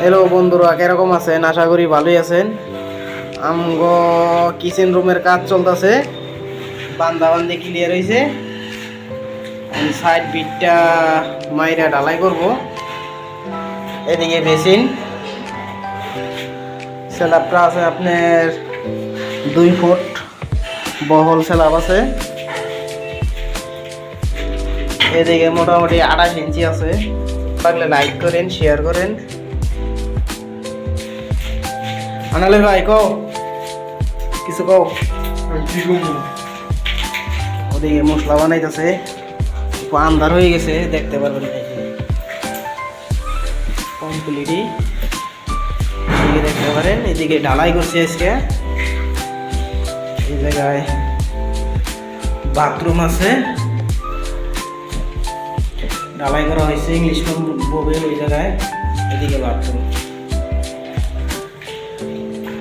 Hello বন্ধুরা, কিরকম আছেন? আশা করি ভালোই আছেন। আমগো কিচেন রুমের কাজ চলতেছে, বান্দাবান্দি ক্লিয়ার হয়েছে। সাইড বিটটা মাইরা ঢালাই করব। এদিকে বেসিন স্ল্যাবটা আছে আপনার 2 ফুট বহল স্ল্যাব আছে। এদিকে মোটামুটি 28 ইঞ্চি আছে। লাগলে লাইক করেন, শেয়ার করেন। আনালে ভাই কও কিছু কও। ওদিকে মশলা বানাইতেছে, আন্ধার হয়ে গেছে, দেখতে পারবেন কমপ্লিটই। এদিকে দেখতে পারেন, এদিকে ঢালাই করছে আজকে। এই জায়গায় বাথরুম আছে, ঢালাই করা হয়েছে, ইংলিশ বলবে ওই জায়গায়। এদিকে বাথরুম।